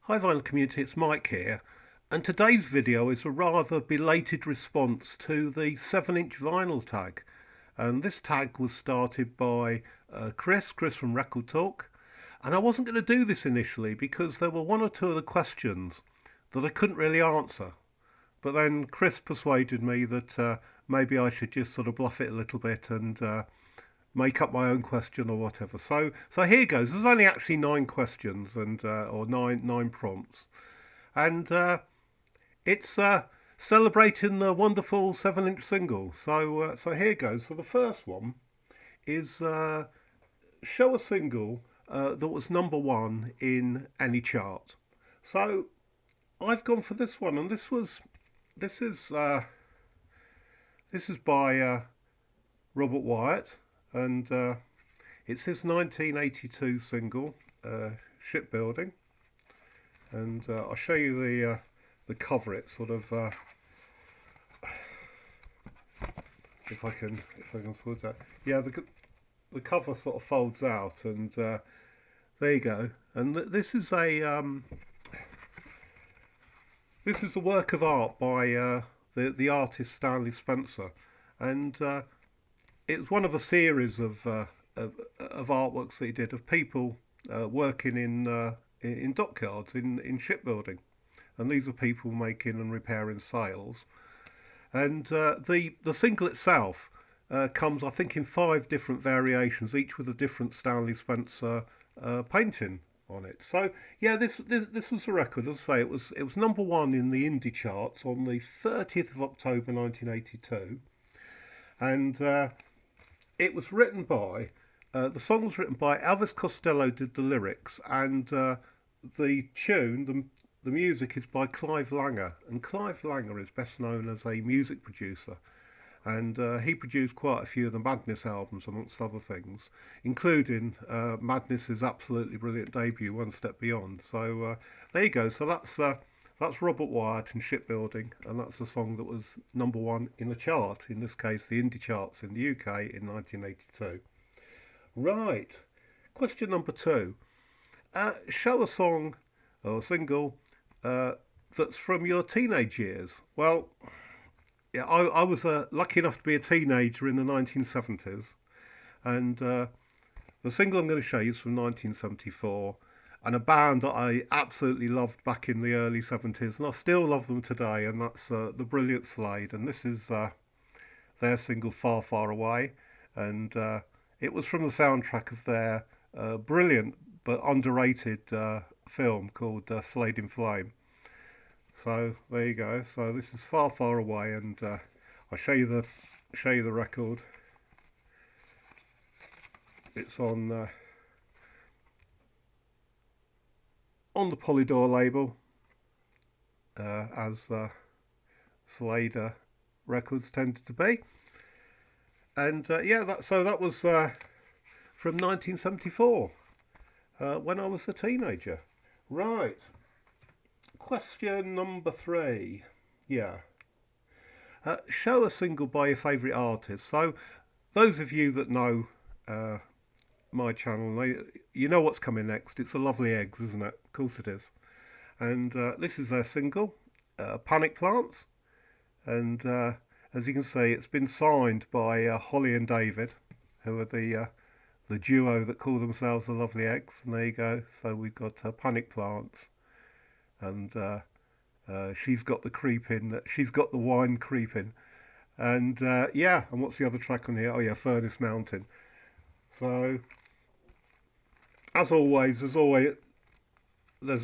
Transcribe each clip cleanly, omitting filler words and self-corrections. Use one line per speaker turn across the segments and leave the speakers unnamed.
Hi vinyl community, it's Mike here, and today's video is a rather belated response to the 7-inch vinyl tag. And this tag was started by Chris from RekkidTalk, and I wasn't going to do this initially because there were one or two of the questions that I couldn't really answer. But then Chris persuaded me that maybe I should just sort of bluff it a little bit and make up my own question or whatever. So here goes. There's only actually 9 questions and or nine prompts, and it's celebrating the wonderful 7-inch single. So here goes. So the first one is show a single that was number 1 in any chart. So I've gone for this one, and this is by Robert Wyatt, and it's his 1982 single, Shipbuilding. And I'll show you the cover. It's sort of if I can sort that. Yeah, the cover sort of folds out, and there you go. And this is a work of art by the artist Stanley Spencer, and it's one of a series of artworks that he did of people working in dockyards in shipbuilding, and these are people making and repairing sails. And the single itself comes, I think, in 5 different variations, each with a different Stanley Spencer painting on it. So yeah, this was a record. As I say, it was number 1 in the indie charts on the 30th of October 1982, and it was written by the song was written by Elvis Costello. Did the lyrics, and the tune, the music is by Clive Langer, and Clive Langer is best known as a music producer, and he produced quite a few of the Madness albums, amongst other things, including Madness's absolutely brilliant debut, One Step Beyond. So there you go. So that's Robert Wyatt and Shipbuilding, and that's a song that was number 1 in a chart, in this case the indie charts in the UK in 1982. Right, question number 2. Show a song or a single that's from your teenage years. Well, yeah, I was lucky enough to be a teenager in the 1970s, and the single I'm going to show you is from 1974, and a band that I absolutely loved back in the early 70s, and I still love them today, and that's the Brilliant Slade, and this is their single Far Far Away, and it was from the soundtrack of their brilliant but underrated film called Slade in Flame. So there you go. So this is Far Far Away, and I'll show you the record. It's on the Polydor label, as Slade records tended to be. And yeah, that was from 1974, when I was a teenager. Right. Question number 3. Yeah. Show a single by your favourite artist. So those of you that know my channel, you know what's coming next. It's The Lovely Eggs, isn't it? Of course it is. And this is their single, Panic Plants. And as you can see, it's been signed by Holly and David, who are the duo that call themselves The Lovely Eggs. And there you go. So we've got Panic Plants, and she's got the creeping. She's got the wine creeping, and yeah. And what's the other track on here? Oh yeah, Furnace Mountain. So as always, there's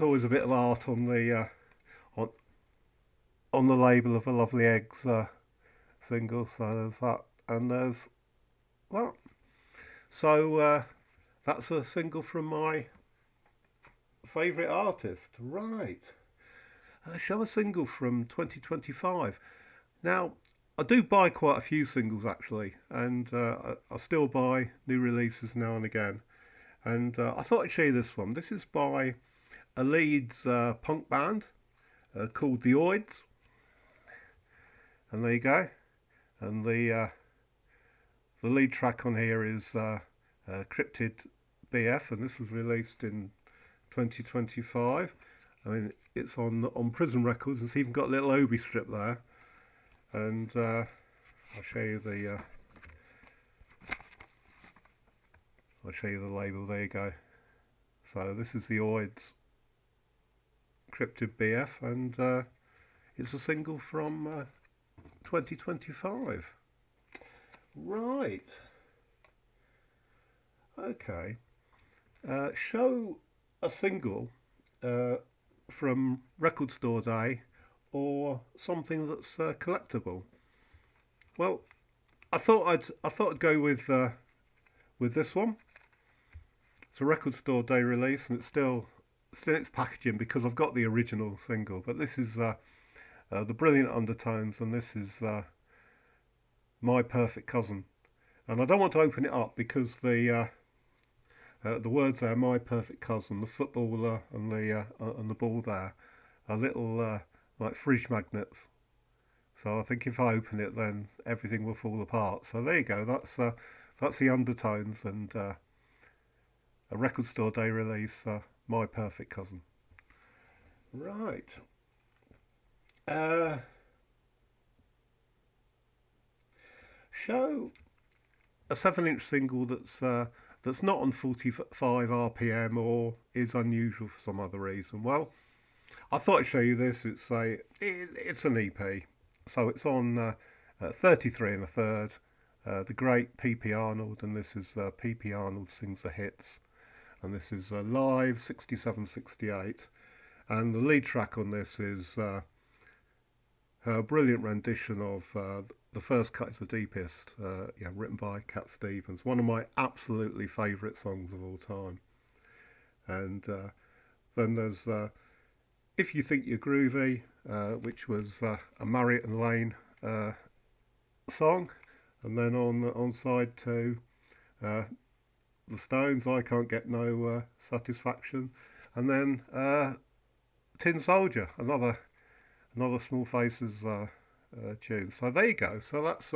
always a bit of art on the on the label of A Lovely Eggs single. So there's that, and there's that. So that's a single from my favourite artist. Right. Show a single from 2025. Now, I do buy quite a few singles actually, and I still buy new releases now and again. And I thought I'd show you this one. This is by a Leeds punk band called the Oids. And there you go. And the lead track on here is Cryptid BF, and this was released in 2025. I mean, it's on Prison Records. It's even got a little Obi strip there, and I'll show you the label. There you go. So this is the Oids Cryptid BF, and it's a single from 2025. Right. Okay. Show a single from Record Store Day or something that's collectible. Well, I thought I'd go with this one. It's a Record Store Day release, and it's still its packaging because I've got the original single. But this is the Brilliant Undertones, and this is My Perfect Cousin. And I don't want to open it up because the words there, My Perfect Cousin, the footballer and the ball there, are little like fridge magnets. So I think if I open it, then everything will fall apart. So there you go. That's the Undertones, and a Record Store Day release, My Perfect Cousin. Right. Show a 7-inch single that's not on 45 RPM or is unusual for some other reason. Well, I thought I'd show you this. It's an EP, so it's on 33 1/3. The great P.P. Arnold, and this is P.P. Arnold Sings the Hits, and this is live 67-68, and the lead track on this is her brilliant rendition of The First Cut is the Deepest, written by Cat Stevens, one of my absolutely favourite songs of all time. And then there's If You Think You're Groovy, which was a Marriott and Lane song. And then on side 2, The Stones, I Can't Get No Satisfaction. And then Tin Soldier, another Small Faces tune. So there you go. So that's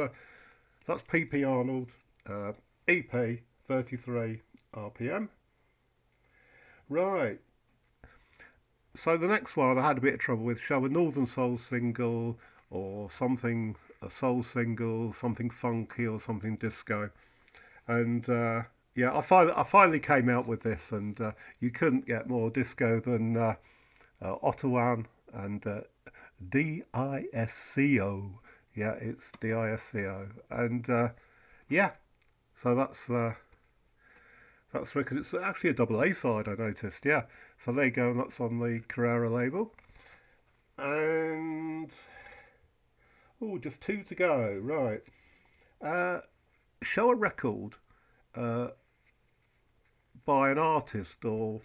P.P. Arnold, EP, 33 RPM. Right. So the next one I had a bit of trouble with. Show a Northern Soul single or something, a soul single, something funky or something disco. And I finally came out with this, and you couldn't get more disco than Ottawa and DISCO. Yeah, it's DISCO. And so that's because it's actually a double A side, I noticed. Yeah, so there you go, and that's on the Carrera label. And just 2 to go. Right. Show a record by an artist or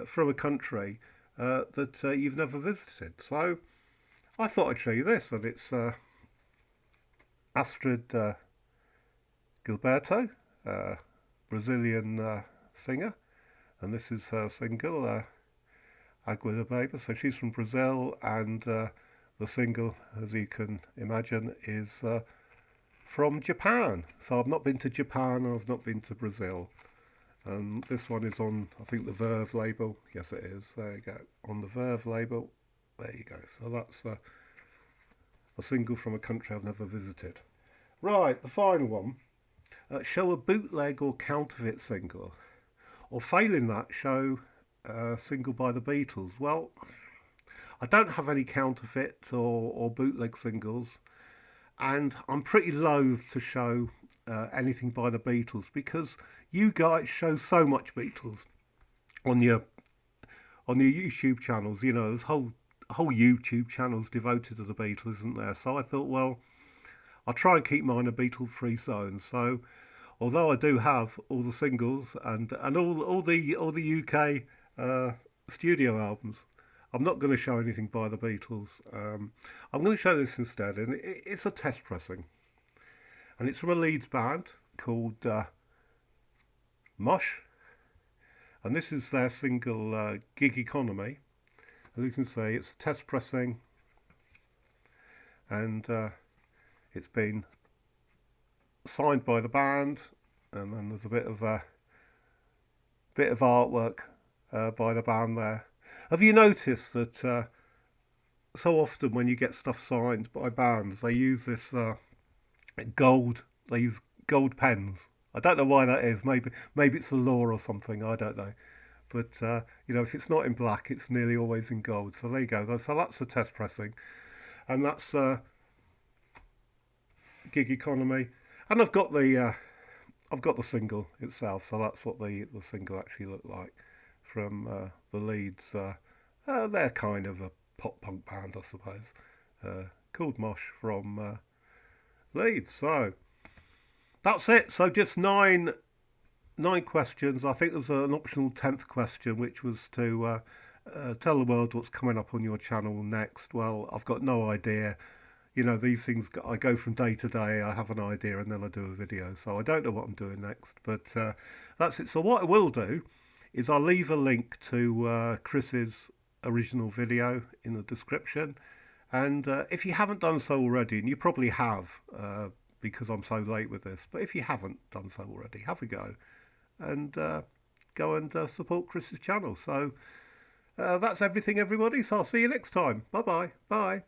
from a country that you've never visited. So I thought I'd show you this, and it's Astrid Gilberto, Brazilian singer, and this is her single, Agua de Baby. So she's from Brazil, and the single, as you can imagine, is from Japan. So I've not been to Japan, I've not been to Brazil. And this one is on, I think, the Verve label. Yes, it is. There you go. On the Verve label. There you go. So that's a single from a country I've never visited. Right, the final one. Show a bootleg or counterfeit single. Or failing that, show a single by the Beatles. Well, I don't have any counterfeit or bootleg singles. And I'm pretty loath to show anything by the Beatles because you guys show so much Beatles on your YouTube channels. You know, there's whole YouTube channels devoted to the Beatles, isn't there? So I thought, well, I'll try and keep mine a Beatle-free zone. So although I do have all the singles and all the UK studio albums, I'm not going to show anything by the Beatles. I'm going to show this instead, and it's a test pressing. And it's from a Leeds band called Mosh. And this is their single, Gig Economy. As you can see, it's a test pressing. And it's been signed by the band. And then there's a bit of artwork by the band there. Have you noticed that so often when you get stuff signed by bands, they use this gold. They use gold pens. I don't know why that is. Maybe it's the law or something. I don't know. But if it's not in black, it's nearly always in gold. So there you go. So that's the test pressing, and that's Gig Economy. And I've got the single itself. So that's what the single actually looked like from the Leeds. They're kind of a pop punk band, I suppose, called Mosh from Leeds. So that's it. So just nine questions. I think there's an optional 10th question, which was to tell the world what's coming up on your channel next. Well, I've got no idea. These things, I go from day to day. I have an idea and then I do a video. So I don't know what I'm doing next, but that's it. So what I will do is I'll leave a link to Chris's original video in the description. And if you haven't done so already, and you probably have because I'm so late with this, but if you haven't done so already, have a go and go and support Chris's channel. So that's everything, everybody. So I'll see you next time. Bye-bye. Bye.